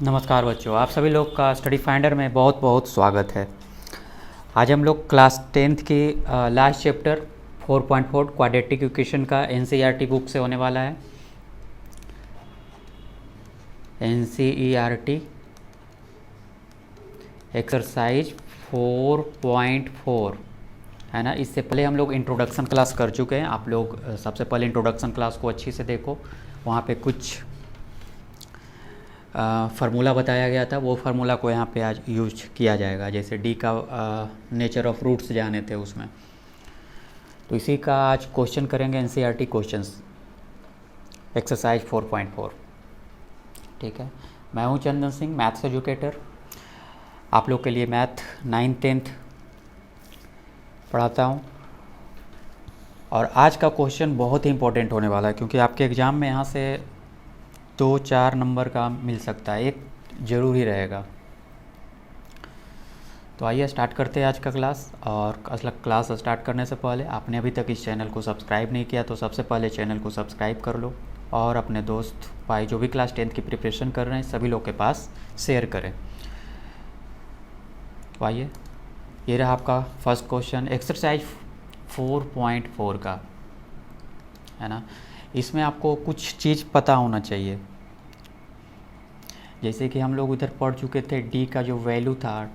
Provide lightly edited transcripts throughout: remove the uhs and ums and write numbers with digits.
नमस्कार बच्चों, आप सभी लोग का स्टडी फाइंडर में बहुत बहुत स्वागत है। आज हम लोग क्लास 10th की लास्ट चैप्टर 4.4 क्वाड्रेटिक इक्वेशन का एनसीईआरटी बुक से होने वाला है। एनसीईआरटी एक्सरसाइज 4.4 है ना। इससे पहले हम लोग इंट्रोडक्शन क्लास कर चुके हैं। आप लोग सबसे पहले इंट्रोडक्शन क्लास को अच्छी से देखो। वहाँ पे कुछ फार्मूला बताया गया था, वो फार्मूला को यहाँ पे आज यूज किया जाएगा। जैसे डी का नेचर ऑफ रूट्स जाने थे उसमें, तो इसी का आज क्वेश्चन करेंगे। NCERT questions exercise 4.4। ठीक है, मैं हूँ चंदन सिंह, मैथ्स एजुकेटर। आप लोग के लिए मैथ 9th 10th पढ़ाता हूँ। और आज का क्वेश्चन बहुत ही इंपॉर्टेंट होने वाला है, क्योंकि आपके एग्ज़ाम में यहाँ से 2-4 नंबर का मिल सकता है, एक ज़रूरी रहेगा। तो आइए स्टार्ट करते हैं आज का क्लास। और क्लास स्टार्ट करने से पहले आपने अभी तक इस चैनल को सब्सक्राइब नहीं किया तो सबसे पहले चैनल को सब्सक्राइब कर लो, और अपने दोस्त भाई जो भी क्लास 10th की प्रिपरेशन कर रहे हैं सभी लोग के पास शेयर करें। तो आइए, ये रहा आपका फर्स्ट क्वेश्चन एक्सरसाइज 4.4 का, है ना। इसमें आपको कुछ चीज़ पता होना चाहिए। जैसे कि हम लोग उधर पढ़ चुके थे, डी का जो वैल्यू था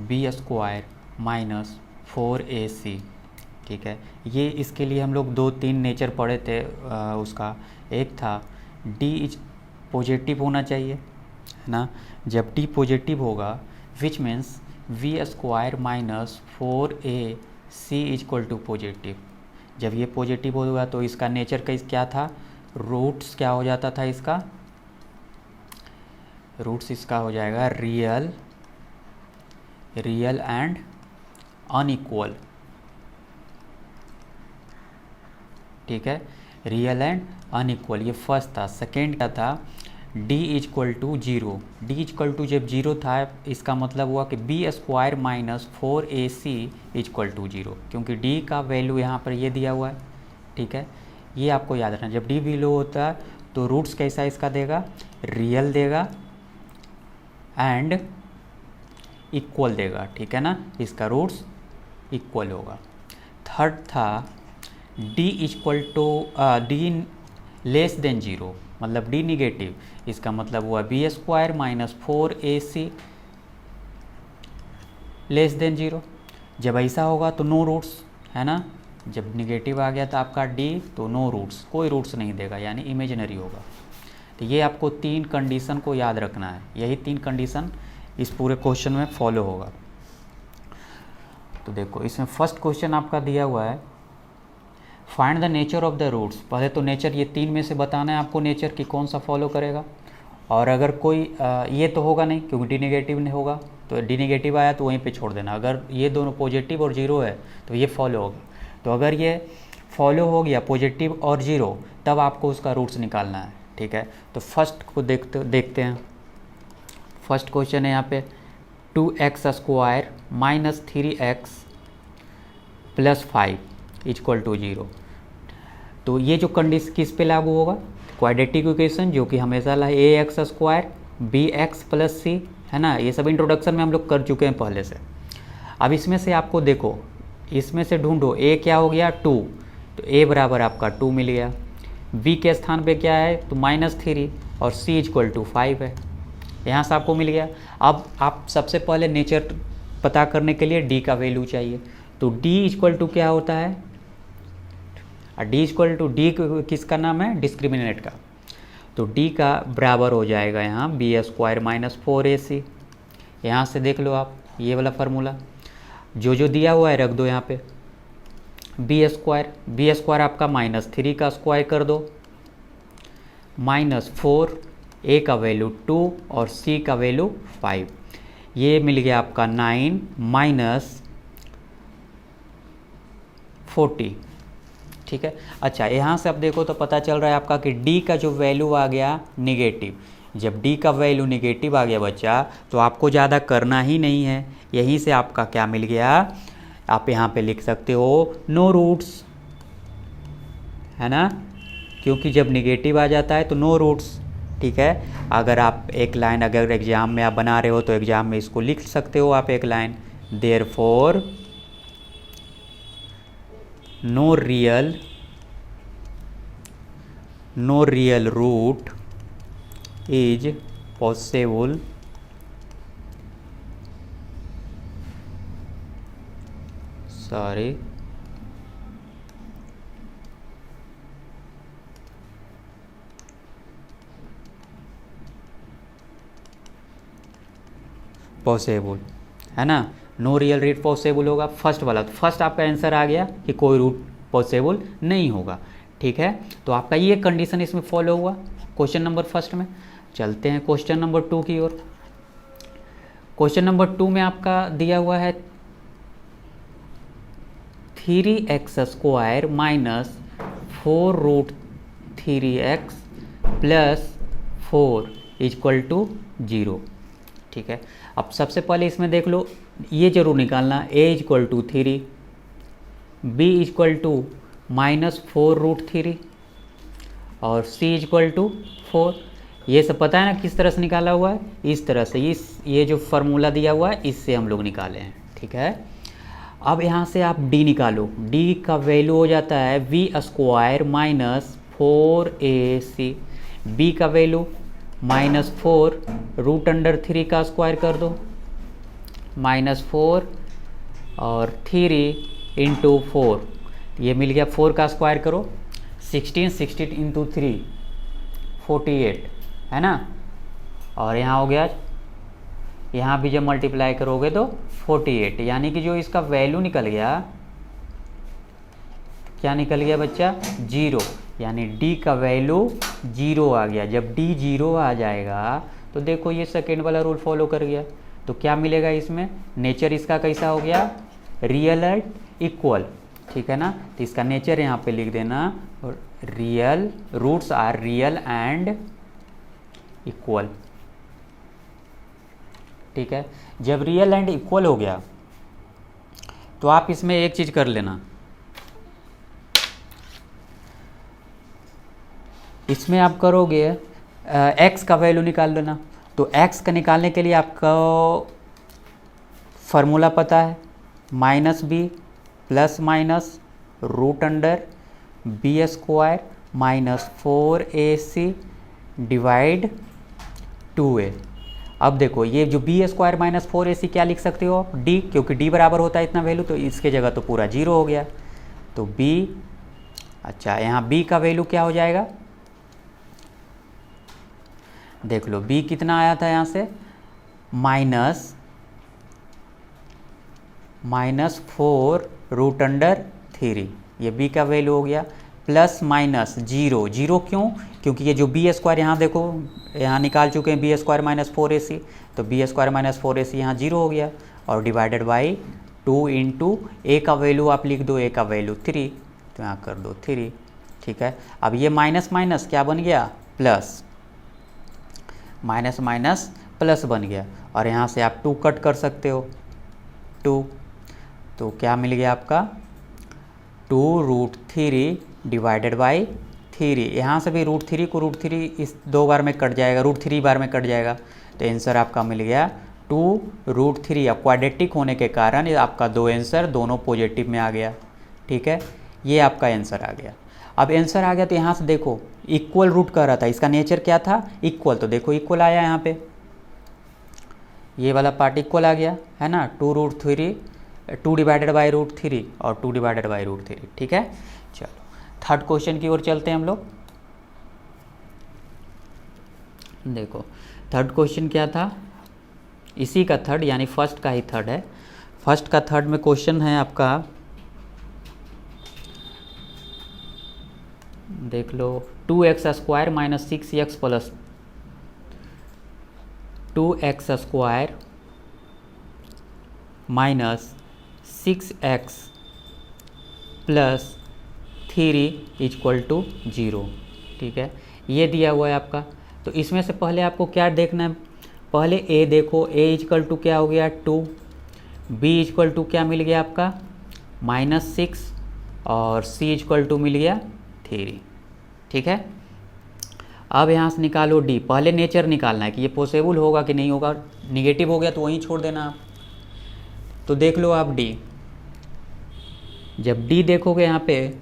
b² माइनस 4ac। ठीक है, ये इसके लिए हम लोग 2-3 नेचर पढ़े थे। उसका एक था डी इज पॉजिटिव होना चाहिए, है ना। जब डी पॉजिटिव होगा which means v² minus 4ac equal to positive. जब ये पॉजिटिव होगा तो इसका नेचर का क्या था, रूट्स क्या हो जाता था इसका, रूट्स इसका हो जाएगा रियल एंड अनइक्वल। ठीक है, रियल एंड अनइक्वल, ये फर्स्ट था। सेकेंड क्या था, d equal to 0। D equal to जब 0 था इसका मतलब हुआ कि b² minus 4ac equal to 0, क्योंकि d का वैल्यू यहाँ पर ये दिया हुआ है। ठीक है, ये आपको याद रखना। जब d बिलो होता है तो रूट्स कैसा इसका देगा, रियल देगा एंड इक्वल देगा। ठीक है ना, इसका रूट्स इक्वल होगा। थर्ड था d equal to d less than 0, मतलब d निगेटिव, इसका मतलब हुआ b² minus 4ac less than 0। जब ऐसा होगा तो नो रूट्स, है ना। जब निगेटिव आ गया था आपका d तो नो रूट्स, कोई रूट्स नहीं देगा, यानी इमेजिनरी होगा। तो ये आपको 3 कंडीशन को याद रखना है। यही 3 कंडीशन इस पूरे क्वेश्चन में फॉलो होगा। तो देखो, इसमें फर्स्ट क्वेश्चन आपका दिया हुआ है find the nature of the roots. पहले तो नेचर ये 3 में से बताना है आपको, नेचर की कौन सा फॉलो करेगा। और अगर कोई ये तो होगा नहीं, क्योंकि डी नेगेटिव नहीं होगा, तो डी नेगेटिव आया तो वहीं पे छोड़ देना। अगर ये दोनों पॉजिटिव और 0 है तो ये फॉलो होगा। तो अगर ये फॉलो हो गया पॉजिटिव और 0, तब आपको उसका रूट्स निकालना है। ठीक है, तो फर्स्ट को देखते हैं। फर्स्ट क्वेश्चन है यहाँ पे 2x² minus 3x plus 5 equal to 0। तो ये जो कंडीशन किस पे लागू होगा, क्वाड्रेटिक इक्वेशन, जो कि हमेशा ax² bx प्लस c, है ना। ये सब इंट्रोडक्शन में हम लोग कर चुके हैं पहले से। अब इसमें से आपको देखो, इसमें से ढूंढो a क्या हो गया 2, तो a बराबर आपका 2 मिल गया। b के स्थान पे क्या है तो -3 और c इक्वल टू 5 है, यहाँ से आपको मिल गया। अब आप सबसे पहले नेचर पता करने के लिए d का वैल्यू चाहिए। तो d इक्वल टू क्या होता है, d इक्वल टू डी किसका नाम है, डिस्क्रिमिनेंट का। तो d का बराबर हो जाएगा यहाँ b² माइनस 4ac। यहाँ से देख लो आप ये वाला फार्मूला जो दिया हुआ है रख दो यहाँ पे। b² आपका -3 का स्क्वायर कर दो, -4, a का वैल्यू 2 और c का वैल्यू 5। ये मिल गया आपका 9 माइनस 40। ठीक है, अच्छा यहाँ से अब देखो तो पता चल रहा है आपका कि d का जो वैल्यू आ गया निगेटिव। जब d का वैल्यू निगेटिव आ गया बच्चा, तो आपको ज़्यादा करना ही नहीं है। यहीं से आपका क्या मिल गया, आप यहाँ पे लिख सकते हो नो रूट्स, है ना। क्योंकि जब निगेटिव आ जाता है तो नो रूट्स, ठीक है। अगर आप एक लाइन अगर एग्ज़ाम में आप बना रहे हो तो एग्ज़ाम में इसको लिख सकते हो आप एक line, therefore no real root is possible possible, है ना। नो रियल रूट पॉसिबल होगा फर्स्ट वाला, तो फर्स्ट आपका आंसर आ गया कि कोई रूट पॉसिबल नहीं होगा, ठीक है। तो आपका ये कंडीशन इसमें फॉलो हुआ क्वेश्चन नंबर फर्स्ट में। चलते हैं क्वेश्चन नंबर 2 की ओर। क्वेश्चन नंबर 2 में आपका दिया हुआ है 3x² minus 4√3x plus 4 equal to 0, ठीक है। अब सबसे पहले इसमें देख लो, ये जरूर निकालना, a equal to 3, b equal to minus 4√3 और c इक्वल टू 4। ये सब पता है ना किस तरह से निकाला हुआ है, इस तरह से, ये जो फार्मूला दिया हुआ है इससे हम लोग निकाले हैं, ठीक है। अब यहाँ से आप d निकालो, d का वैल्यू हो जाता है v² माइनस 4ac, b का वैल्यू माइनस 4 √3 का स्क्वायर कर दो, माइनस 4 और 3 इंटू 4, ये मिल गया 4 का स्क्वायर करो, 16 इंटू 3 48, है ना। और यहाँ हो गया, यहाँ भी जब मल्टीप्लाई करोगे तो 48, यानी कि जो इसका वैल्यू निकल गया, क्या निकल गया बच्चा, 0, यानी d का वैल्यू 0 आ गया। जब d 0 आ जाएगा तो देखो ये सेकेंड वाला रूल फॉलो कर गया, तो क्या मिलेगा इसमें, नेचर इसका कैसा हो गया, रियल एंड इक्वल, ठीक है ना। तो इसका नेचर यहाँ पे लिख देना, real, roots are real and equal, ठीक है। जब रियल एंड इक्वल हो गया तो आप इसमें एक चीज़ कर लेना, इसमें आप करोगे x का वैल्यू निकाल लेना। तो x का निकालने के लिए आपका फार्मूला पता है, -b plus minus √b² minus 4ac divide 2a। अब देखो ये जो b² माइनस 4ac क्या लिख सकते हो आप, d, क्योंकि d बराबर होता है इतना वैल्यू, तो इसके जगह तो पूरा 0 हो गया। तो b, अच्छा यहाँ b का वैल्यू क्या हो जाएगा, देख लो b कितना आया था यहाँ से, माइनस 4 √3, ये b का वैल्यू हो गया, प्लस माइनस 0 क्यों, क्योंकि ये जो b² यहाँ देखो, यहाँ निकाल चुके हैं b² माइनस 4ac, तो b² माइनस 4ac यहाँ 0 हो गया, और डिवाइडेड बाई 2 इंटू a का वैल्यू आप लिख दो, a का वैल्यू 3, तो यहाँ कर दो 3, ठीक है। अब ये माइनस माइनस क्या बन गया, प्लस, माइनस माइनस प्लस बन गया, और यहाँ से आप 2 कट कर सकते हो, 2, तो क्या मिल गया आपका 2√3 डिवाइडेड बाई 3, यहाँ से भी √3 को √3 इस 2 बार में कट जाएगा, √3 बार में कट जाएगा, तो आंसर आपका मिल गया 2√3। अब क्वाड्रेटिक होने के कारण ये आपका 2 आंसर दोनों पॉजिटिव में आ गया, ठीक है, ये आपका आंसर आ गया। अब आंसर आ गया तो यहाँ से देखो इक्वल रूट कर रहा था, इसका नेचर क्या था, इक्वल, तो देखो इक्वल आया यहाँ पे, ये वाला पार्ट इक्वल आ गया, है ना, 2√3, 2 डिवाइडेड बाई √3 और 2 डिवाइडेड बाई √3, ठीक है। चलो थर्ड क्वेश्चन की ओर चलते हैं हम लोग। देखो थर्ड क्वेश्चन क्या था, इसी का थर्ड, यानी फर्स्ट का ही थर्ड है। फर्स्ट का थर्ड में क्वेश्चन है आपका, देख लो, 2x² minus 6x plus 2x² minus 6x plus 3 equal to 0, ठीक है, ये दिया हुआ है आपका। तो इसमें से पहले आपको क्या देखना है, पहले a देखो, a इक्वल टू क्या हो गया 2, b इक्वल टू क्या मिल गया आपका -6 और c इक्वल टू मिल गया 3, ठीक है। अब यहाँ से निकालो डी, पहले नेचर निकालना है कि ये पॉसिबल होगा कि नहीं होगा, निगेटिव हो गया तो वहीं छोड़ देना आप। तो देख लो आप डी, जब डी देखोगे यहाँ पे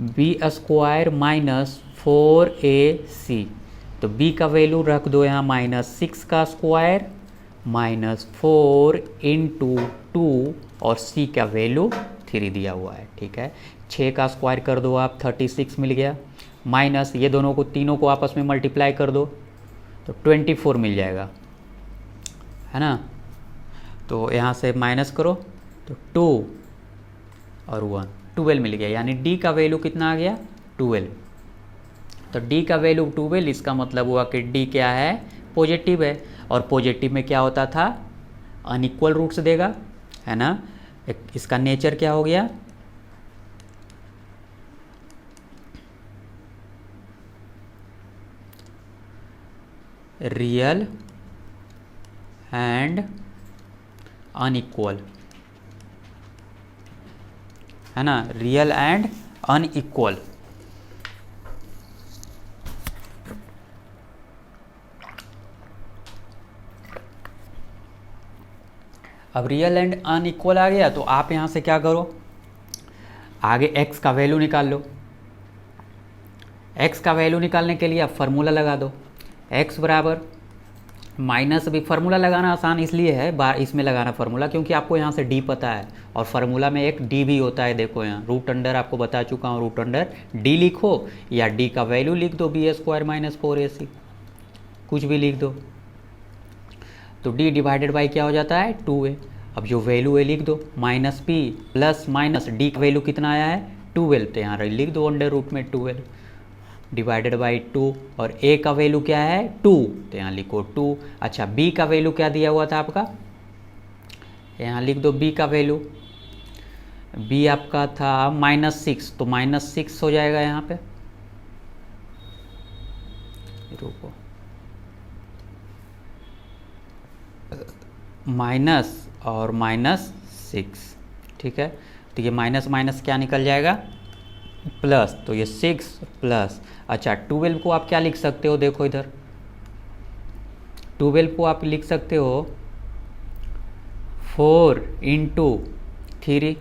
बी स्क्वायर माइनस 4ac, तो b का वैल्यू रख दो यहाँ -6 का स्क्वायर -4 इंटू 2 और c का वैल्यू 3 दिया हुआ है, ठीक है। 6 का स्क्वायर कर दो आप, 36 मिल गया, माइनस ये दोनों को, तीनों को आपस में मल्टीप्लाई कर दो तो 24 मिल जाएगा, है ना। तो यहाँ से माइनस करो तो 2 और 1 12 मिल गया, यानी d का वैल्यू कितना आ गया 12। तो d का वैल्यू 12, इसका मतलब हुआ कि d क्या है, पॉजिटिव है। और पॉजिटिव में क्या होता था, अनइक्वल रूट्स देगा, है ना। इसका नेचर क्या हो गया, रियल एंड अनइक्वल, है ना, रियल एंड अनइक्वल। अब रियल एंड अनइक्वल आ गया तो आप यहाँ से क्या करो, आगे x का वैल्यू निकाल लो। x का वैल्यू निकालने के लिए आप फार्मूला लगा दो, x बराबर माइनस, अभी फार्मूला लगाना आसान इसलिए है इसमें लगाना फार्मूला क्योंकि आपको यहाँ से d पता है और फार्मूला में एक d भी होता है। देखो यहाँ रूट अंडर आपको बता चुका हूँ, रूट अंडर d लिखो या d का वैल्यू लिख दो b स्क्वायर माइनस 4ac, कुछ भी लिख दो। तो d डिवाइडेड बाई क्या हो जाता है 2a। अब जो वैल्यू है लिख दो, minus p plus minus d का वैल्यू कितना आया है 12, तो यहाँ लिख दो अंडर रूट में 12 डिवाइडेड बाई 2, और a का वैल्यू क्या है 2, तो यहाँ लिखो 2। अच्छा b का वैल्यू क्या दिया हुआ था आपका, यहाँ लिख दो b का वैल्यू, b आपका था -6, तो -6 हो जाएगा यहाँ पे, रुको, माइनस और -6, ठीक है। तो ये माइनस माइनस क्या निकल जाएगा प्लस, तो ये 6 प्लस, अच्छा 12 को आप क्या लिख सकते हो, देखो इधर 12 को आप लिख सकते हो 4 इंटू 3,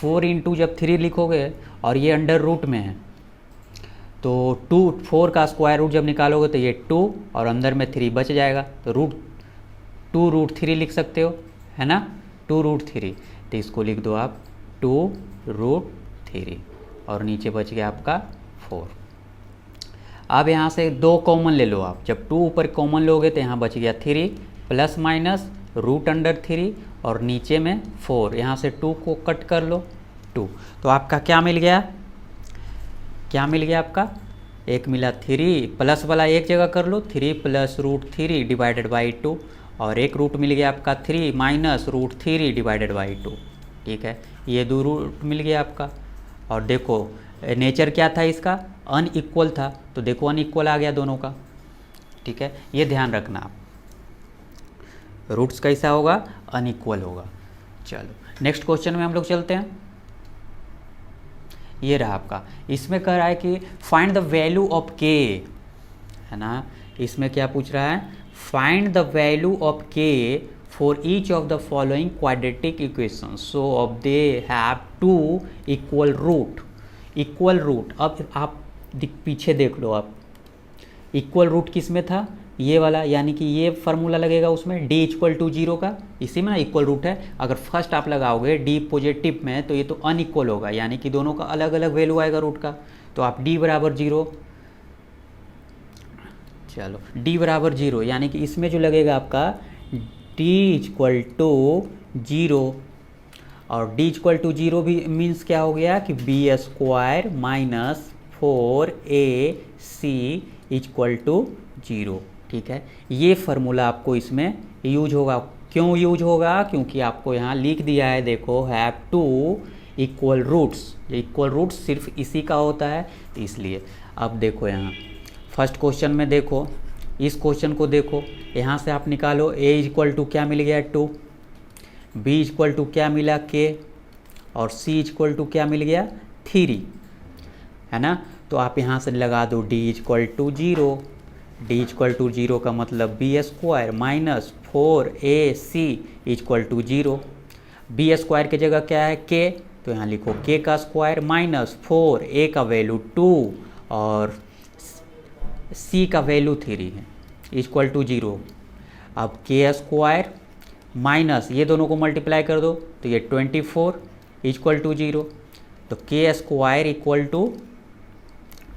4 इंटू जब 3 लिखोगे और ये अंडर रूट में है तो 4 का स्क्वायर रूट जब निकालोगे तो ये 2 और अंदर में 3 बच जाएगा, तो 2√3 लिख सकते हो, है ना, 2√3। तो इसको लिख दो आप 2√3 और नीचे बच गया आपका 4। अब यहाँ से 2 कॉमन ले लो आप, जब 2 ऊपर कॉमन लोगे तो यहाँ बच गया 3 प्लस माइनस रूट अंडर 3 और नीचे में 4, यहाँ से 2 को कट कर लो 2, तो आपका क्या मिल गया, क्या मिल गया आपका, एक मिला 3 प्लस वाला एक जगह कर लो, 3 प्लस √3 डिवाइडेड बाई 2, और एक रूट मिल गया आपका 3 माइनस √3 डिवाइडेड बाई 2, ठीक है। ये 2 रूट मिल गया आपका। और देखो नेचर क्या था इसका, अनइक्वल था, तो देखो अनइक्वल आ गया दोनों का, ठीक है। ये ध्यान रखना आप, रूट्स कैसा होगा, अनइक्वल होगा। चलो नेक्स्ट क्वेश्चन में हम लोग चलते हैं। ये रहा आपका, इसमें कह रहा है कि find the value of k, है ना। इसमें क्या पूछ रहा है, find the value of k for each of the following quadratic equation so of they have 2 equal root. Equal root, अब आप पीछे देख लो आप, इक्वल रूट किस में था, ये वाला, यानी कि ये फार्मूला लगेगा उसमें d = 0 का, इसी में ना इक्वल रूट है। अगर फर्स्ट आप लगाओगे d पॉजिटिव में तो ये तो अनइक्वल होगा, यानी कि दोनों का अलग अलग वैल्यू आएगा रूट का, तो आप d बराबर 0, चलो d बराबर 0, यानी कि इसमें जो लगेगा आपका d = 0, और d = 0 भी मीन्स क्या हो गया कि b स्क्वायर माइनस 4ac = 0, ठीक है। ये फार्मूला आपको इसमें यूज होगा, क्यों यूज होगा, क्योंकि आपको यहाँ लिख दिया है, देखो हैव 2 इक्वल रूट्स, ये इक्वल रूट्स सिर्फ इसी का होता है, तो इसलिए। अब देखो यहाँ फर्स्ट क्वेश्चन में देखो, इस क्वेश्चन को देखो, यहाँ से आप निकालो a = क्या मिल गया 2, b = क्या मिला k, और c = क्या मिल गया 3, है ना। तो आप यहाँ से लगा दो d equal to 0, d equal to 0 का मतलब b square minus 4ac equal to 0। B square की जगह क्या है k, तो यहाँ लिखो k का स्क्वायर माइनस 4a का वैल्यू 2 और c का वैल्यू 3 है इक्वल टू 0। अब k स्क्वायर माइनस ये दोनों को मल्टीप्लाई कर दो तो ये 24 इक्वल टू 0। तो k square equal to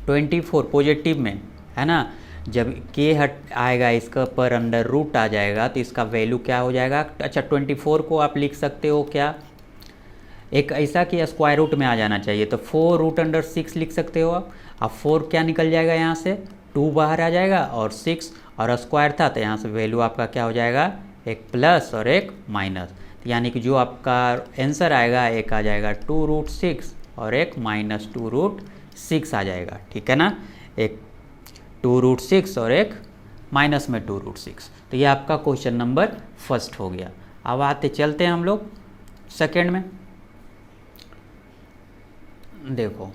24 positive में, है ना। जब k हट आएगा इसका पर अंडर रूट आ जाएगा तो इसका वैल्यू क्या हो जाएगा। अच्छा 24 को आप लिख सकते हो क्या, एक ऐसा कि स्क्वायर रूट में आ जाना चाहिए, तो 4 रूट अंडर 6 लिख सकते हो आप। अब 4 क्या निकल जाएगा यहाँ से, 2 बाहर आ जाएगा और 6 और स्क्वायर था तो यहाँ से वैल्यू आपका क्या हो जाएगा, एक प्लस और एक माइनस। यानी कि जो आपका आंसर आएगा एक आ जाएगा 2 रूट 6 और एक माइनस 2 रूट 6 आ जाएगा, ठीक है ना। एक 2 रूट 6 और एक माइनस में 2 रूट 6। तो ये आपका क्वेश्चन नंबर फर्स्ट हो गया। अब आते चलते हैं हम लोग सेकेंड में। देखो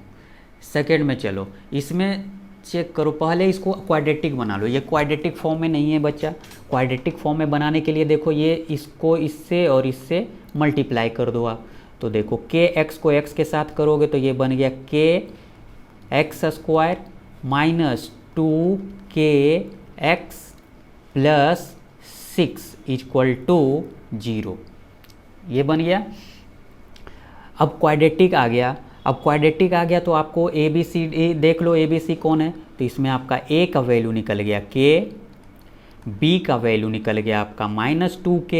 सेकेंड में चलो, इसमें चेक करो, पहले इसको क्वाड्रेटिक बना लो। ये क्वाड्रेटिक फॉर्म में नहीं है बच्चा। क्वाड्रेटिक फॉर्म में बनाने के लिए देखो ये इसको इससे और इससे मल्टीप्लाई कर दो आप। तो देखो के एक्स को एक्स के साथ करोगे तो ये बन गया k x square minus 2k x plus 6 equal to 0, ये बन गया। अब क्वाड्रेटिक आ गया। अब क्वाड्रेटिक आ गया तो आपको ए बी सी देख लो, ए बी सी कौन है, तो इसमें आपका ए का वैल्यू निकल गया के, बी का वैल्यू निकल गया आपका माइनस 2k,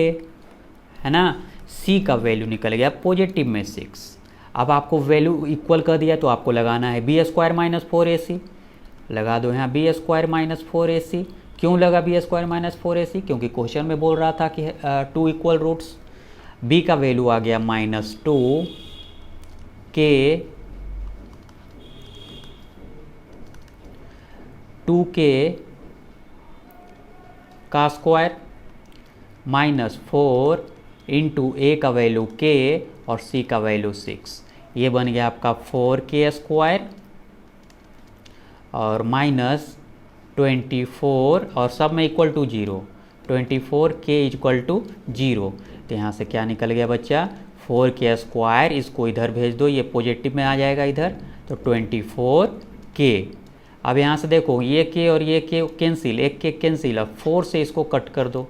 है ना, सी का वैल्यू निकल गया पॉजिटिव में 6। अब आपको वैल्यू इक्वल कर दिया तो आपको लगाना है बी स्क्वायर माइनस 4ac, लगा दो यहाँ बी स्क्वायर माइनस 4ac। क्यों लगा बी स्क्वायर माइनस 4ac, क्योंकि क्वेश्चन में बोल रहा था कि 2 इक्वल रूट्स। बी का वैल्यू आ गया माइनस 2k 2k का स्क्वायर माइनस 4 इंटू ए का वैल्यू k और c का वैल्यू 6। ये बन गया आपका 4k स्क्वायर और माइनस 24 और सब में equal to 0, 24k equal to 0। तो यहाँ से क्या निकल गया बच्चा, 4k स्क्वायर, इसको इधर भेज दो, ये पॉजिटिव में आ जाएगा इधर, तो 24k। अब यहाँ से देखो ये k और ये k कैंसिल, एक k कैंसिल, अब 4 से इसको कट कर दो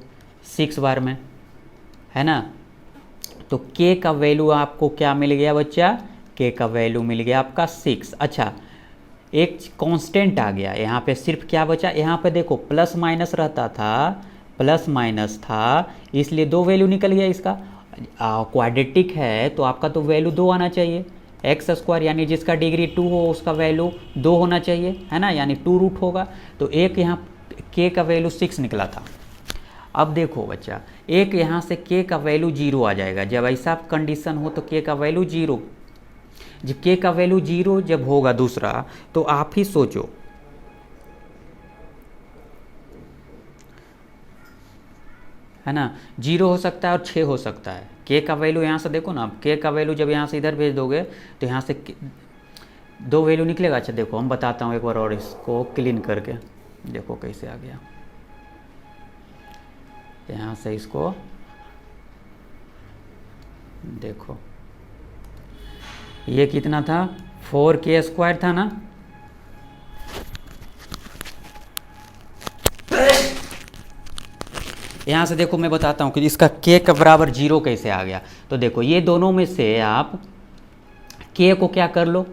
6 बार में, है ना। तो k का वैल्यू आपको क्या मिल गया बच्चा, k का वैल्यू मिल गया आपका 6। अच्छा एक कांस्टेंट आ गया यहाँ पे, सिर्फ क्या बचा, यहाँ पे देखो प्लस माइनस रहता था, प्लस माइनस था, इसलिए 2 वैल्यू निकल गया इसका। क्वाड्रेटिक है तो आपका तो वैल्यू 2 आना चाहिए, एक्स स्क्वायर यानी जिसका डिग्री 2 हो उसका वैल्यू 2 होना चाहिए, है ना, यानी 2 रूट होगा। तो एक यहाँ k का वैल्यू 6 निकला था। अब देखो बच्चा, एक यहाँ से k का वैल्यू 0 आ जाएगा। जब ऐसा कंडीशन हो तो k का वैल्यू 0, जब k का वैल्यू 0 जब होगा दूसरा, तो आप ही सोचो, है ना, 0 हो सकता है और 6 हो सकता है। k का वैल्यू यहाँ से देखो ना, अब k का वैल्यू जब यहाँ से इधर भेज दोगे तो यहाँ से 2 वैल्यू निकलेगा। अच्छा देखो हम बताता हूँ एक बार और इसको क्लीन करके, देखो कैसे आ गया। यहाँ से इसको देखो, ये कितना था, 4k स्क्वायर था ना, यहाँ से देखो मैं बताता हूँ कि इसका k का बराबर 0 कैसे आ गया। तो देखो ये दोनों में से आप k को क्या कर लो,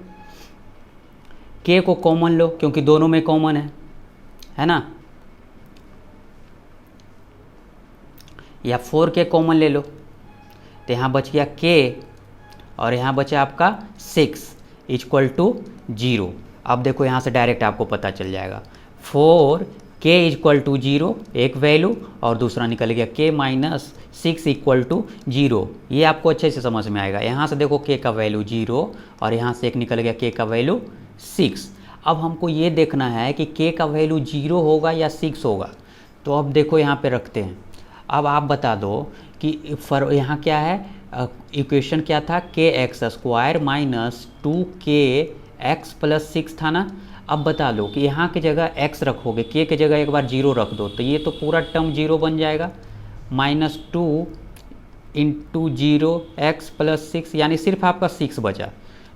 k को कॉमन लो, क्योंकि दोनों में कॉमन है ना, या 4k कॉमन ले लो, तो यहाँ बच गया k और यहाँ बचा आपका 6 इक्वल टू 0। अब देखो यहाँ से डायरेक्ट आपको पता चल जाएगा, 4k इक्वल टू 0 एक वैल्यू और दूसरा निकल गया k माइनस 6 इक्वल टू 0। ये आपको अच्छे से समझ में आएगा। यहाँ से देखो k का वैल्यू 0 और यहाँ से एक निकल गया k का वैल्यू 6। अब हमको ये देखना है कि k का वैल्यू 0 होगा या 6 होगा। तो अब देखो यहाँ पे रखते हैं। अब आप बता दो कि यहाँ क्या है, इक्वेशन क्या था, के x square minus 2k x plus 6 था ना। अब बता लो कि यहाँ की जगह x रखोगे, k की जगह एक बार 0 रख दो तो ये तो पूरा टर्म 0 बन जाएगा, -2 इंटू 0 एक्स प्लस 6, यानी सिर्फ आपका 6 बचा।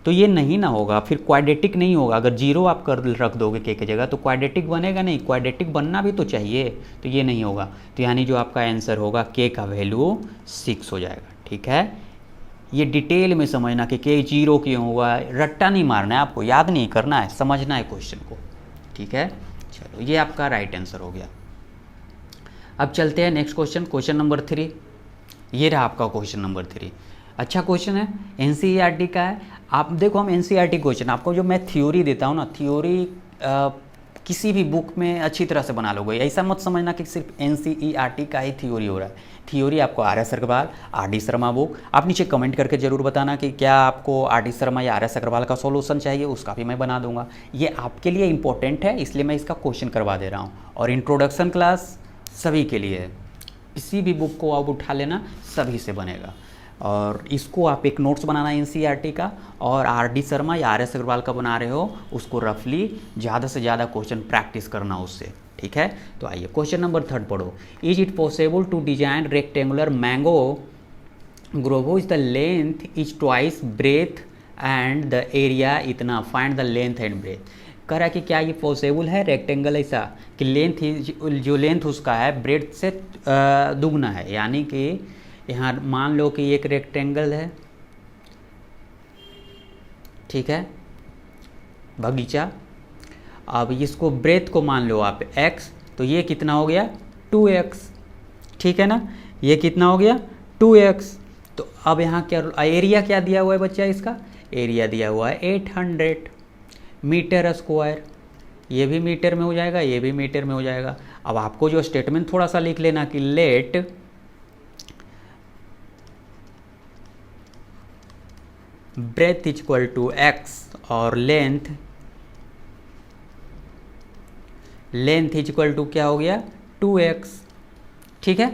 तो ये नहीं ना होगा, फिर क्वाड्रेटिक नहीं होगा। अगर 0 आप कर रख दोगे k की जगह तो क्वाड्रेटिक बनेगा नहीं, क्वाड्रेटिक बनना भी तो चाहिए, तो ये नहीं होगा। तो यानी जो आपका आंसर होगा k का वैल्यू 6 हो जाएगा। ठीक है, ये डिटेल में समझना कि k 0 क्यों हुआ, रट्टा नहीं मारना है आपको, याद नहीं करना है, समझना है क्वेश्चन को। ठीक है, चलो ये आपका राइट आंसर हो गया। अब चलते हैं नेक्स्ट क्वेश्चन, क्वेश्चन नंबर 3। ये रहा आपका क्वेश्चन नंबर 3। अच्छा क्वेश्चन है, एनसीईआरटी का है। आप देखो, हम एनसीईआरटी क्वेश्चन आपको जो मैं थ्योरी देता हूँ ना, थ्योरी किसी भी बुक में अच्छी तरह से बना लोगे। ऐसा मत समझना कि सिर्फ एनसीईआरटी का ही थ्योरी हो रहा है। थ्योरी आपको R S Agarwal, R D Sharma book, आप नीचे कमेंट करके ज़रूर बताना कि क्या आपको आर डी शर्मा या आर एस अग्रवाल का सॉल्यूशन चाहिए, उसका भी मैं बना दूंगा। ये आपके लिए इंपॉर्टेंट है, इसलिए मैं इसका क्वेश्चन करवा दे रहा हूँ। और इंट्रोडक्शन क्लास सभी के लिए है, किसी भी बुक को आप उठा लेना, सभी से बनेगा। और इसको आप एक नोट्स बनाना एनसीईआरटी का, और आर डी शर्मा या आर एस अग्रवाल का बना रहे हो उसको रफली ज़्यादा से ज़्यादा क्वेश्चन प्रैक्टिस करना उससे। ठीक है, तो आइए क्वेश्चन नंबर 3 पढ़ो। Is it possible to design rectangular mango grove is the length is twice breadth and the area इतना, find the length and breadth. कह रहा है कि क्या ये पॉसिबल है रेक्टेंगल ऐसा कि लेंथ जो लेंथ उसका है ब्रेथ से दुगना है। यानी कि यहाँ मान लो कि एक रेक्टेंगल है, ठीक है, बगीचा। अब इसको ब्रेथ को मान लो आप x, तो ये कितना हो गया 2x। ठीक है ना, ये कितना हो गया 2x। तो अब यहाँ क्या एरिया क्या दिया हुआ है बच्चा, इसका एरिया दिया हुआ है 800 मीटर स्क्वायर। ये भी मीटर में हो जाएगा, ये भी मीटर में हो जाएगा। अब आपको जो स्टेटमेंट थोड़ा सा लिख लेना कि let breadth is equal to x और लेंथ इज इक्वल टू क्या हो गया 2x। ठीक है,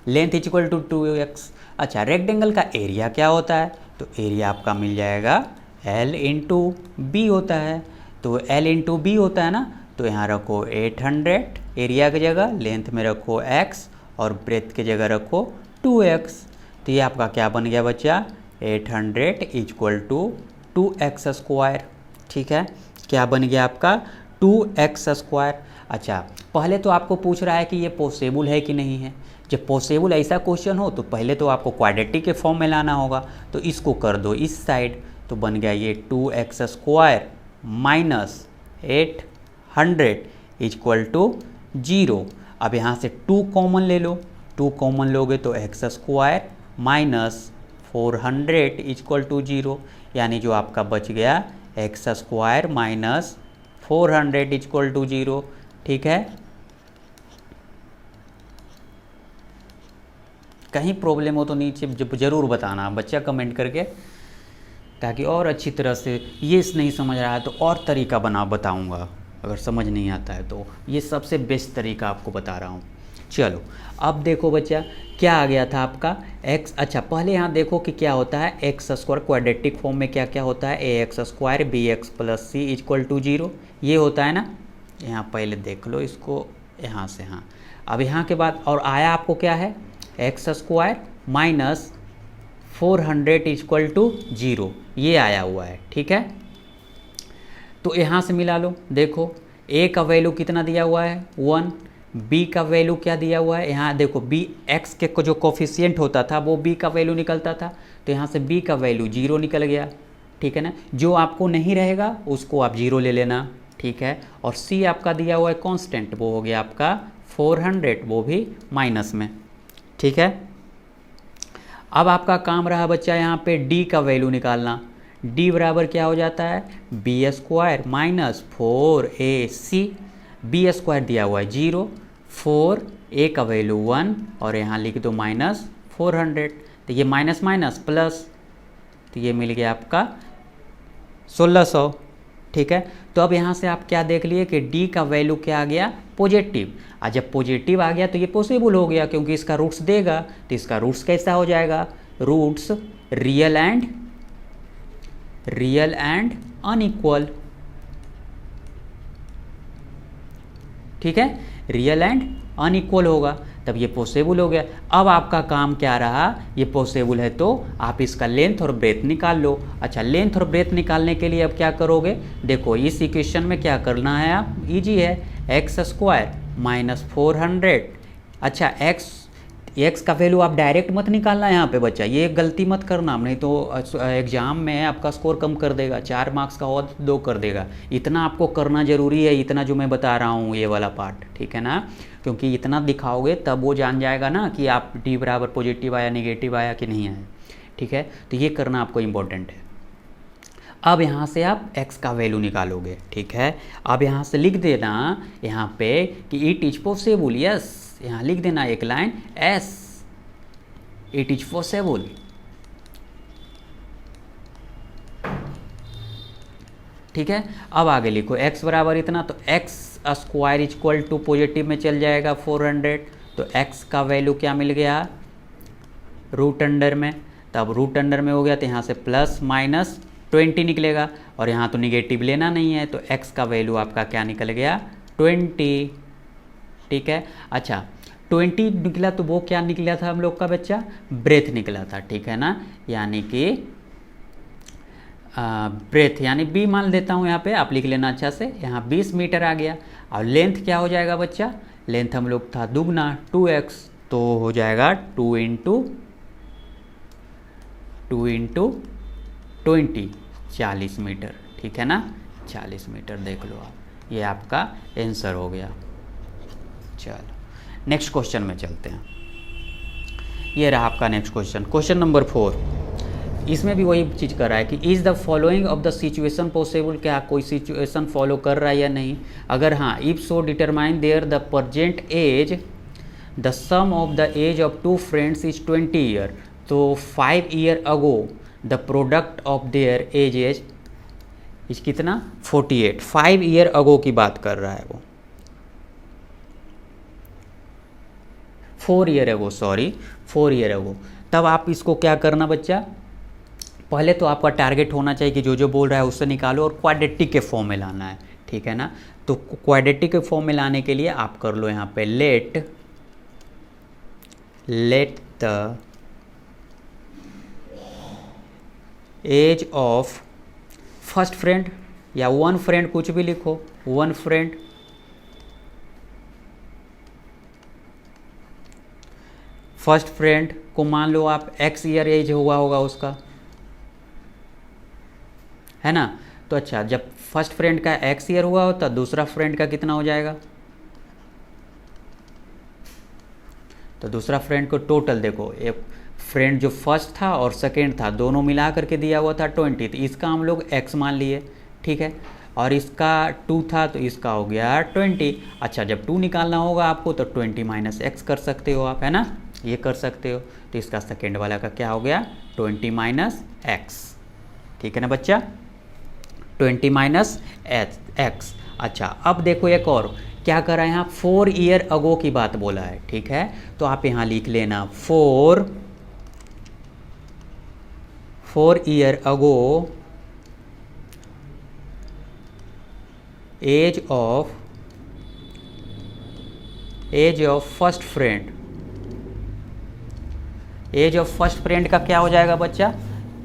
length is equal to 2x। अच्छा, रेक्टेंगल का एरिया क्या होता है, तो एरिया आपका मिल जाएगा L इंटू बी होता है। तो L इंटू बी होता है ना, तो यहाँ रखो 800 एरिया की जगह, लेंथ में रखो x और ब्रेथ की जगह रखो 2x। तो ये आपका क्या बन गया बच्चा 800 इक्वल टू 2x स्क्वायर। ठीक है, क्या बन गया आपका 2x स्क्वायर। अच्छा, पहले तो आपको पूछ रहा है कि ये पॉसिबल है कि नहीं है। जब पॉसिबल ऐसा क्वेश्चन हो तो पहले तो आपको क्वाड्रेटिक के फॉर्म में लाना होगा। तो इसको कर दो इस साइड, तो बन गया ये 2x square minus 800 equal to 0। अब यहाँ से 2 कॉमन ले लो, 2 कॉमन लोगे तो x square minus 400 equal to 0, यानी जो आपका बच गया x square minus 400 equal to 0। ठीक है, कहीं प्रॉब्लम हो तो नीचे ज़रूर बताना बच्चा कमेंट करके, ताकि और अच्छी तरह से ये नहीं समझ रहा है तो और तरीका बताऊंगा। अगर समझ नहीं आता है तो ये सबसे बेस्ट तरीका आपको बता रहा हूँ। चलो अब देखो बच्चा क्या आ गया था आपका x। अच्छा, पहले यहाँ देखो कि क्या होता है एक्स स्क्वायर क्वाड्रेटिक फॉर्म में क्या क्या होता है, A X square B X plus C equal to 0, ये होता है ना। यहाँ पहले देख लो इसको यहाँ से, हाँ। अब यहाँ के बाद और आया आपको क्या है x square minus 400 equal to 0, ये आया हुआ है। ठीक है, तो यहाँ से मिला लो, देखो a का वैल्यू कितना दिया हुआ है 1, b का वैल्यू क्या दिया हुआ है, यहाँ देखो b x के जो कोफिशिएंट होता था वो b का वैल्यू निकलता था, तो यहाँ से b का वैल्यू 0 निकल गया। ठीक है ना, जो आपको नहीं रहेगा उसको आप 0 ले लेना। ठीक है, और c आपका दिया हुआ है कांस्टेंट, वो हो गया आपका 400, वो भी माइनस में। ठीक है, अब आपका काम रहा बच्चा यहाँ पे d का वैल्यू निकालना। d बराबर क्या हो जाता है b square minus 4ac, b square दिया हुआ है 0, 4a का वैल्यू 1 और यहाँ लिख दो माइनस 400, तो ये माइनस माइनस प्लस, तो ये मिल गया आपका 1600। ठीक है, तो अब यहाँ से आप क्या देख लिए कि d का वैल्यू क्या आ गया पॉजिटिव। और जब पॉजिटिव आ गया तो ये पॉसिबल हो गया, क्योंकि इसका रूट्स देगा, तो इसका रूट्स कैसा हो जाएगा, रूट्स रियल एंड अनइक्वल, ठीक है, रियल एंड अनइक्वल होगा, तब ये पॉसिबल हो गया। अब आपका काम क्या रहा, ये पॉसिबल है तो आप इसका लेंथ और ब्रेथ निकाल लो। अच्छा, लेंथ और ब्रेथ निकालने के लिए अब क्या करोगे, देखो इस इक्वेशन में क्या करना है, आप इजी है, एक्स स्क्वायर माइनस 400। अच्छा, एक्स का वैल्यू आप डायरेक्ट मत निकालना यहाँ पे बच्चा, ये गलती मत करना, नहीं तो एग्जाम में आपका स्कोर कम कर देगा, 4 मार्क्स का और 2 कर देगा। इतना आपको करना जरूरी है, इतना जो मैं बता रहा हूँ ये वाला पार्ट, ठीक है ना, क्योंकि इतना दिखाओगे तब वो जान जाएगा ना कि आप डी बराबर पॉजिटिव आया नेगेटिव आया कि नहीं आया, ठीक है, तो ये करना आपको इम्पोर्टेंट है। अब यहाँ से आप x का वैल्यू निकालोगे, ठीक है। अब यहाँ से लिख देना यहाँ पे कि इट इज पॉसिबल, यस, यहाँ लिख देना एक line s, it is possible, ठीक है। अब आगे लिखो x बराबर इतना, तो x square equal to positive में चल जाएगा 400, तो x का वैल्यू क्या मिल गया, रूट अंडर में, तब रूट अंडर में हो गया तो यहाँ से प्लस माइनस 20 निकलेगा, और यहाँ तो निगेटिव लेना नहीं है, तो x का वैल्यू आपका क्या निकल गया 20, ठीक है। अच्छा, 20 निकला तो वो क्या निकला था हम लोग का बच्चा, ब्रेथ निकला था, ठीक है ना, यानी कि ब्रेथ यानी b मान देता हूँ यहाँ पे, आप लिख लेना अच्छा से, यहाँ 20 मीटर आ गया। और लेंथ क्या हो जाएगा बच्चा, लेंथ हम लोग था दुगना 2x, तो हो जाएगा 2 इंटू 20, 40 मीटर, ठीक है ना, 40 मीटर देख लो आप, ये आपका आंसर हो गया। चलो नेक्स्ट क्वेश्चन में चलते हैं, ये रहा आपका नेक्स्ट क्वेश्चन, क्वेश्चन नंबर 4। इसमें भी वही चीज़ कर रहा है कि is the following of the situation possible, क्या कोई सिचुएशन फॉलो कर रहा है या नहीं, अगर हाँ, if so determine their the present age, the sum of the age of 2 friends is 20 year, तो 5 year ago the product of their ages is कितना 48, 5 ईयर अगो की बात कर रहा है वो, 4 ईयर अगो, सॉरी 4 ईयर अगो। तब आप इसको क्या करना बच्चा, पहले तो आपका टारगेट होना चाहिए कि जो जो बोल रहा है उससे निकालो और क्वाड्रेटिक के फॉर्म में लाना है, ठीक है ना। तो क्वाड्रेटिक के फॉर्म में लाने के लिए आप कर लो यहाँ पे let the age of first friend, या 1 फ्रेंड कुछ भी लिखो, 1 फ्रेंड, फर्स्ट फ्रेंड को मान लो आप x ईयर एज हुआ होगा उसका, है ना। तो अच्छा, जब फर्स्ट फ्रेंड का x ईयर हुआ होता, दूसरा फ्रेंड का कितना हो जाएगा, तो दूसरा फ्रेंड को टोटल देखो, एक फ्रेंड जो फर्स्ट था और सेकेंड था दोनों मिला करके दिया हुआ था 20, तो इसका हम लोग x मान लिए, ठीक है, और इसका 2 था तो इसका हो गया 20। अच्छा, जब 2 निकालना होगा आपको तो 20 माइनस x कर सकते हो आप, है ना, ये कर सकते हो, तो इसका सेकेंड वाला का क्या हो गया 20 माइनस x, ठीक है ना बच्चा, 20 माइनस x। अच्छा, अब देखो एक और क्या कर रहा है यहाँ, 4 ईयर अगो की बात बोला है, ठीक है, तो आप यहाँ लिख लेना 4 year ago age of first friend, age of first friend का क्या हो जाएगा बच्चा,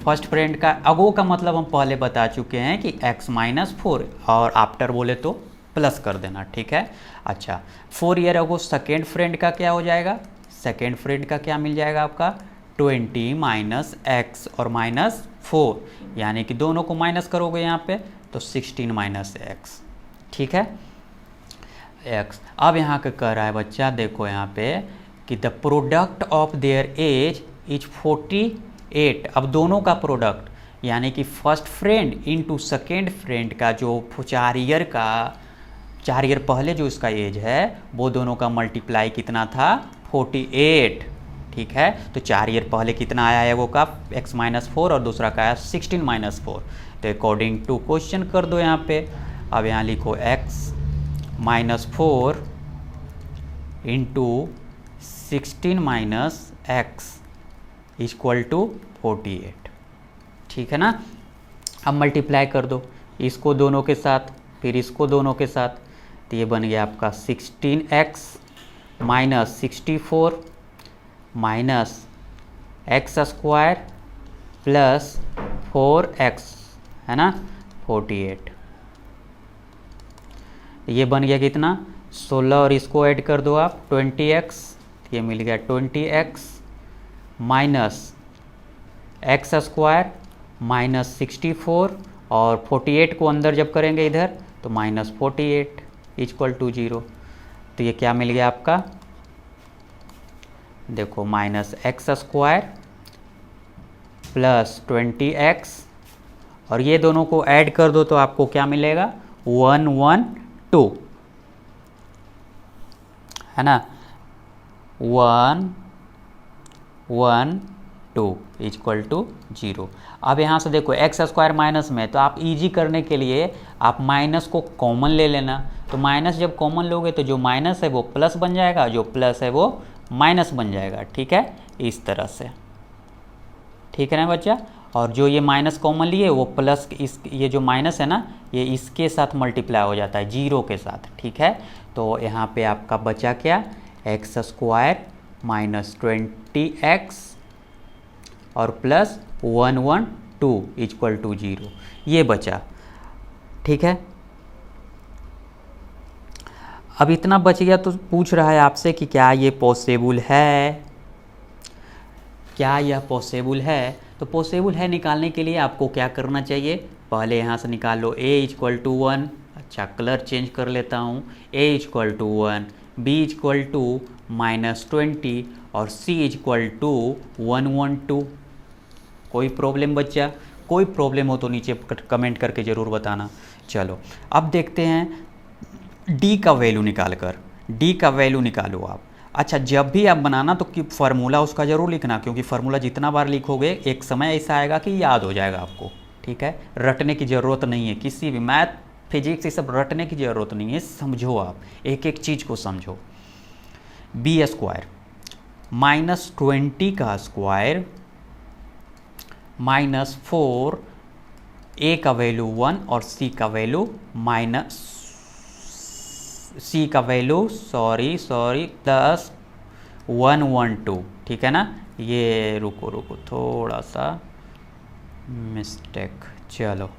फर्स्ट फ्रेंड का अगो का मतलब हम पहले बता चुके हैं कि x माइनस 4, और आफ्टर बोले तो प्लस कर देना, ठीक है। अच्छा, 4 ईयर अगो सेकेंड फ्रेंड का क्या हो जाएगा, सेकेंड फ्रेंड का क्या मिल जाएगा आपका 20 माइनस एक्स और माइनस 4, यानी कि दोनों को माइनस करोगे यहाँ पे तो 16 माइनस एक्स, ठीक है, एक्स। अब यहाँ का कह रहा है बच्चा, देखो यहाँ पे कि the product of their age is 48, अब दोनों का प्रोडक्ट यानी कि first friend into second friend का जो 4 ईयर पहले जो इसका एज है वो दोनों का मल्टीप्लाई कितना था 48, ठीक है। तो 4 ईयर पहले कितना आया है वो का x माइनस 4 और दूसरा का आया 16 माइनस 4, तो अकॉर्डिंग टू क्वेश्चन कर दो यहाँ पे। अब यहाँ लिखो x minus 4 into 16 minus x equal to 48। ठीक है ना। अब मल्टीप्लाई कर दो इसको दोनों के साथ, फिर इसको दोनों के साथ, तो ये बन गया आपका 16x minus 64 minus x square plus 4x, है ना, 48। ये बन गया कितना 16, और इसको ऐड कर दो आप 20x, ये मिल गया 20x minus x square minus 64, और 48 को अंदर जब करेंगे इधर तो माइनस 48 इक्वल टू 0। तो ये क्या मिल गया आपका, देखो minus x square plus 20x, और ये दोनों को ऐड कर दो तो आपको क्या मिलेगा 112, है ना, 112 इक्वल टू 0। अब यहाँ से देखो एक्स स्क्वायर माइनस में, तो आप इजी करने के लिए आप माइनस को कॉमन ले लेना। तो माइनस जब कॉमन लोगे तो जो माइनस है वो प्लस बन जाएगा, जो प्लस है वो माइनस बन जाएगा। ठीक है, इस तरह से। ठीक है ना बच्चा। और जो ये माइनस कॉमन लिए वो प्लस, इस ये जो माइनस है ना ये इसके साथ मल्टीप्लाई हो जाता है 0 के साथ। ठीक है, तो यहाँ पे आपका बचा क्या, एक्स स्क्वायर माइनस 20x और प्लस 112 इक्वल टू 0, ये बचा। ठीक है, अब इतना बच गया तो पूछ रहा है आपसे कि क्या ये पॉसिबल है, क्या यह पॉसिबल है। तो पॉसिबल है निकालने के लिए आपको क्या करना चाहिए, पहले यहाँ से निकाल लो a इक्वल टू 1। अच्छा, कलर चेंज कर लेता हूँ, a equal to 1, b equal to -20 और c इक्वल टू 112। कोई प्रॉब्लम बच्चा, कोई प्रॉब्लम हो तो नीचे कमेंट करके ज़रूर बताना। चलो अब देखते हैं d का वैल्यू निकाल कर, d का वैल्यू निकालो आप। अच्छा, जब भी आप बनाना तो कि फार्मूला उसका ज़रूर लिखना, क्योंकि फार्मूला जितना बार लिखोगे एक समय ऐसा आएगा कि याद हो जाएगा आपको। ठीक है, रटने की ज़रूरत नहीं है, किसी भी मैथ फिजिक्स ये सब रटने की ज़रूरत नहीं है, समझो आप एक एक चीज़ को समझो। बी स्क्वायर -20 का स्क्वायर -4, ए का वैल्यू 1 और सी का वैल्यू प्लस 112। ठीक है ना, ये रुको थोड़ा सा मिस्टेक, चलो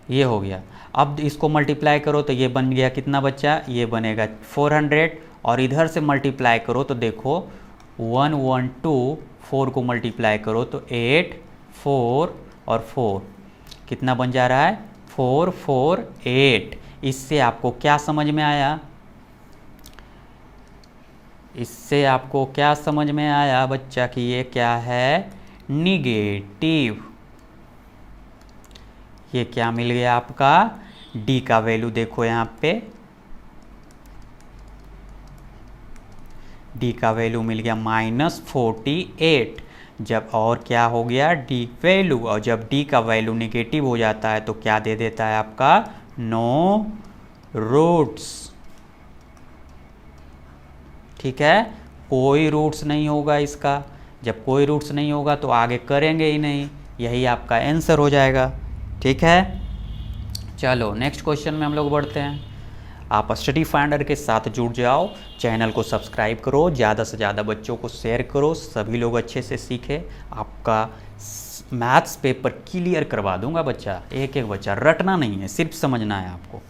ये हो गया। अब इसको मल्टीप्लाई करो तो ये बन गया कितना बच्चा, ये बनेगा 400, और इधर से मल्टीप्लाई करो तो देखो 112, 4 को मल्टीप्लाई करो तो 8, 4 और 4 कितना बन जा रहा है 448। इससे आपको क्या समझ में आया, इससे आपको क्या समझ में आया बच्चा कि ये क्या है, निगेटिव। ये क्या मिल गया आपका, d का वैल्यू देखो यहाँ पे, d का वैल्यू मिल गया -48। जब और क्या हो गया d वैल्यू, और जब d का वैल्यू निगेटिव हो जाता है तो क्या दे देता है आपका, नो रूट्स। ठीक है, कोई रूट्स नहीं होगा इसका। जब कोई रूट्स नहीं होगा तो आगे करेंगे ही नहीं, यही आपका आंसर हो जाएगा। ठीक है, चलो नेक्स्ट क्वेश्चन में हम लोग बढ़ते हैं। आप स्टडी फाइंडर के साथ जुड़ जाओ, चैनल को सब्सक्राइब करो, ज़्यादा से ज़्यादा बच्चों को शेयर करो, सभी लोग अच्छे से सीखें। आपका मैथ्स पेपर क्लियर करवा दूंगा बच्चा, एक एक बच्चा, रटना नहीं है, सिर्फ समझना है आपको।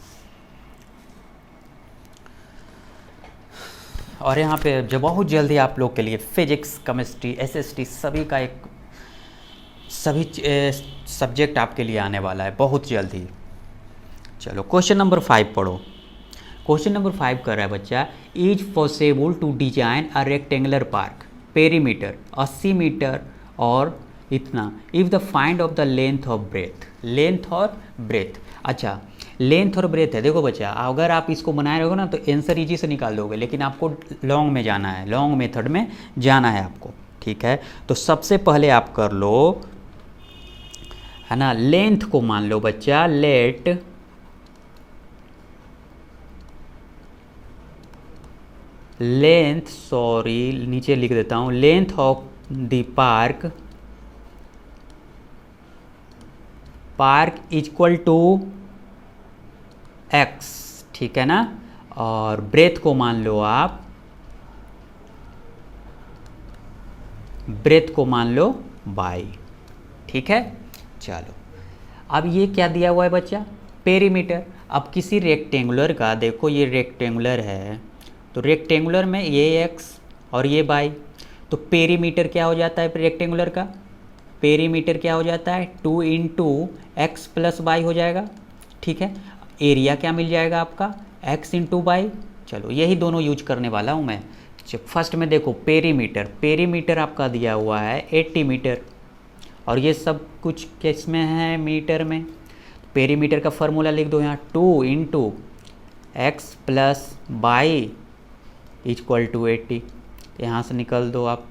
और यहाँ पे जो बहुत जल्दी आप लोग के लिए फिजिक्स, केमिस्ट्री, एसएसटी सभी का एक सभी सब्जेक्ट आपके लिए आने वाला है बहुत जल्दी। चलो क्वेश्चन नंबर 5 पढ़ो। क्वेश्चन नंबर 5 कर रहा है बच्चा, is possible to design a rectangular park perimeter 80 metre और इतना, if the find of the length of breadth, length और ब्रेथ। अच्छा, लेंथ और ब्रेथ है। देखो बच्चा, अगर आप इसको बनाए रहोगे ना तो आंसर ईजी से निकाल दोगे, लेकिन आपको लॉन्ग में जाना है, लॉन्ग मेथड में जाना है आपको। ठीक है, तो सबसे पहले आप कर लो, है ना, लेंथ को मान लो बच्चा, लेंथ, सॉरी नीचे लिख देता हूँ, length of the park equal to x, ठीक है ना। और ब्रेथ को मान लो आप, ब्रेथ को मान लो बाई, ठीक है। चलो अब ये क्या दिया हुआ है बच्चा, पेरीमीटर। अब किसी रेक्टेंगुलर का, देखो ये रेक्टेंगुलर है, तो रेक्टेंगुलर में ये एक्स और ये बाई, तो पेरीमीटर क्या हो जाता है रेक्टेंगुलर का, पेरीमीटर क्या हो जाता है 2 इंटू एक्स प्लस बाई हो जाएगा, ठीक है। एरिया क्या मिल जाएगा आपका, एक्स इंटू बाई। चलो यही दोनों यूज करने वाला हूँ मैं। फर्स्ट में देखो पेरीमीटर, पेरीमीटर आपका दिया हुआ है 80 मीटर, और ये सब कुछ किस में है, मीटर में। पेरीमीटर का फॉर्मूला लिख दो यहाँ, 2 into x plus y equal to 80, यहाँ से निकल दो आप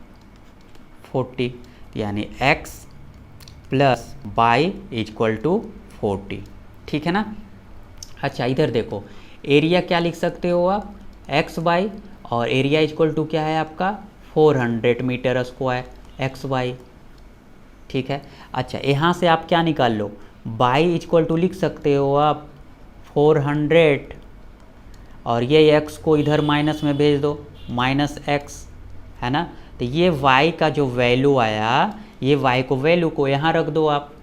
40, यानी x plus y equal to 40, ठीक है ना। अच्छा इधर देखो, एरिया क्या लिख सकते हो आप, x बाई, और एरिया इक्वल टू क्या है आपका 400 मीटर स्क्वायर x बाई, ठीक है। अच्छा यहाँ से आप क्या निकाल लो, बाई इक्वल टू लिख सकते हो आप 400, और ये x को इधर माइनस में भेज दो, माइनस x, है ना। तो ये y का जो वैल्यू आया, ये y को वैल्यू को यहाँ रख दो आप,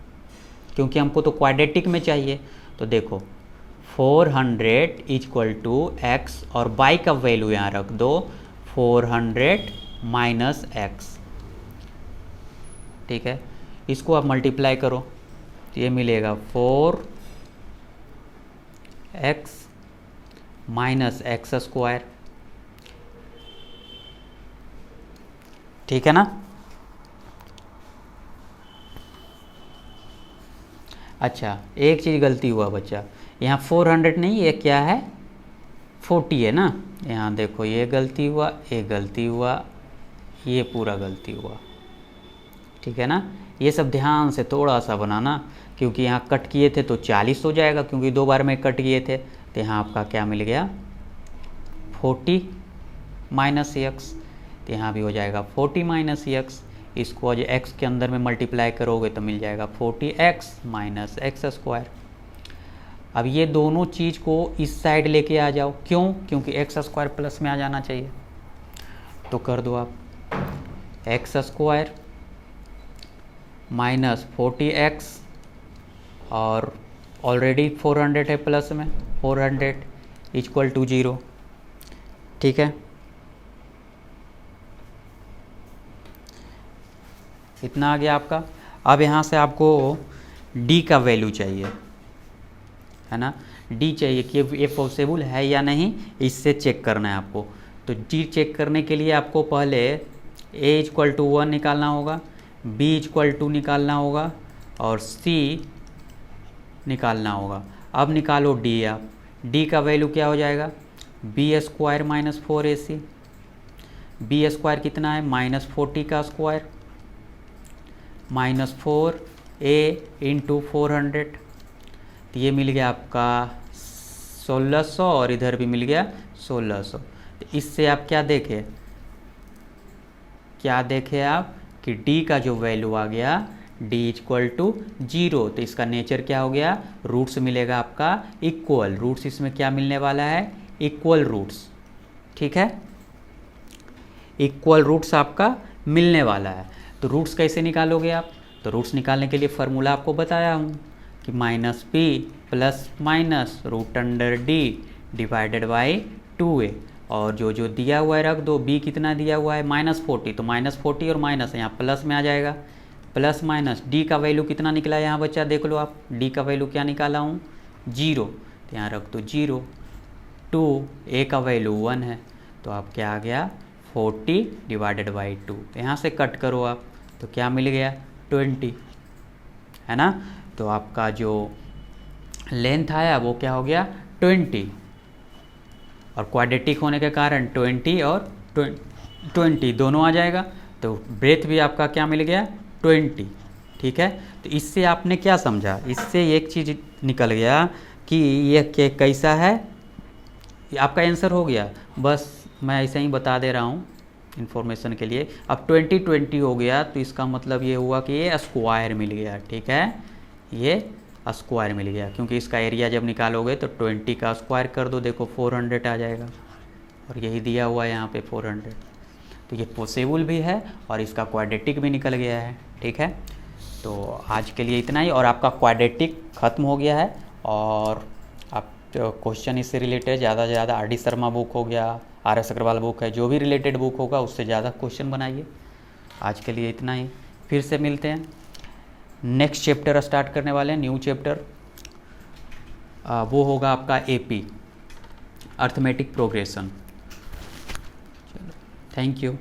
क्योंकि हमको तो क्वाड्रेटिक में चाहिए। तो देखो 400 इक्वल टू एक्स, और y का वैल्यू यहाँ रख दो 400 माइनस एक्स, ठीक है। इसको आप मल्टीप्लाई करो तो ये मिलेगा 4x माइनस एक्स स्क्वायर, ठीक है ना। अच्छा एक चीज़ गलती हुआ बच्चा, यहाँ 400 नहीं, ये क्या है 40 है ना। यहाँ देखो ये गलती हुआ, ये गलती हुआ, ये पूरा गलती हुआ, ठीक है ना। ये सब ध्यान से थोड़ा सा बनाना, क्योंकि यहाँ कट किए थे तो 40 हो जाएगा, क्योंकि 2 बार में कट किए थे। तो यहाँ आपका क्या मिल गया 40 माइनस एक्स, तो यहाँ भी हो जाएगा 40 माइनस एक्स। इसको आज x के अंदर में मल्टीप्लाई करोगे तो मिल जाएगा 40x माइनस एक्स स्क्वायर। अब ये दोनों चीज़ को इस साइड लेके आ जाओ, क्यों, क्योंकि एक्स स्क्वायर प्लस में आ जाना चाहिए। तो कर दो आप एक्स स्क्वायर माइनस 40x, और ऑलरेडी 400 है प्लस में, 400 इक्वल टू 0, ठीक है। इतना आ गया आपका। अब यहाँ से आपको d का वैल्यू चाहिए, है ना, d चाहिए कि ये पॉसिबल है या नहीं, इससे चेक करना है आपको। तो d चेक करने के लिए आपको पहले a इक्वल टू 1 निकालना होगा, b इक्वल टू निकालना होगा, और c निकालना होगा। अब निकालो d आप, d का वैल्यू क्या हो जाएगा b square minus 4ac, b square कितना है माइनस 40 का स्क्वायर, माइनस 4a इंटू 400, तो ये मिल गया आपका 1600, और इधर भी मिल गया 1600। तो इससे आप क्या देखे, क्या देखे आप कि d का जो वैल्यू आ गया d इक्वल टू 0, तो इसका नेचर क्या हो गया, रूट्स मिलेगा आपका इक्वल, रूट्स इसमें क्या मिलने वाला है इक्वल रूट्स, ठीक है, इक्वल रूट्स आपका मिलने वाला है। तो रूट्स कैसे निकालोगे आप, तो रूट्स निकालने के लिए फार्मूला आपको बताया हूँ कि minus p plus minus root under d divided by 2a, और जो जो दिया हुआ है रख दो। b कितना दिया हुआ है माइनस 40, तो माइनस 40 और माइनस यहाँ प्लस में आ जाएगा, प्लस माइनस d का वैल्यू कितना निकला है यहाँ बच्चा देख लो आप, d का वैल्यू क्या निकाला हूँ 0, तो यहाँ रख दो 0, 2 a का वैल्यू 1 है, तो आप क्या आ गया 40 डिवाइडेड बाई 2, यहाँ से कट करो आप तो क्या मिल गया 20, है ना। तो आपका जो लेंथ आया वो क्या हो गया 20, और क्वाड्रेटिक होने के कारण 20 और 20 दोनों आ जाएगा, तो ब्रेथ भी आपका क्या मिल गया 20, ठीक है। तो इससे आपने क्या समझा, इससे एक चीज़ निकल गया कि ये कैसा है, आपका आंसर हो गया। बस मैं ऐसे ही बता दे रहा हूँ इन्फॉर्मेशन के लिए। अब 2020 हो गया तो इसका मतलब ये हुआ कि ये स्क्वायर मिल गया, ठीक है, ये स्क्वायर मिल गया, क्योंकि इसका एरिया जब निकालोगे तो 20 का स्क्वायर कर दो, देखो 400 आ जाएगा, और यही दिया हुआ है यहाँ पे 400। तो ये पॉसिबल भी है और इसका क्वाड्रेटिक भी निकल गया है, ठीक है। तो आज के लिए इतना ही, और आपका क्वाड्रेटिक ख़त्म हो गया है। और आप क्वेश्चन इससे रिलेटेड ज़्यादा से ज़्यादा RD शर्मा बुक हो गया, RS अग्रवाल बुक है, जो भी रिलेटेड बुक होगा उससे ज़्यादा क्वेश्चन बनाइए। आज के लिए इतना ही, फिर से मिलते हैं। नेक्स्ट चैप्टर स्टार्ट करने वाले हैं, न्यू चैप्टर, वो होगा आपका AP अर्थमेटिक प्रोग्रेशन। चलो, थैंक यू।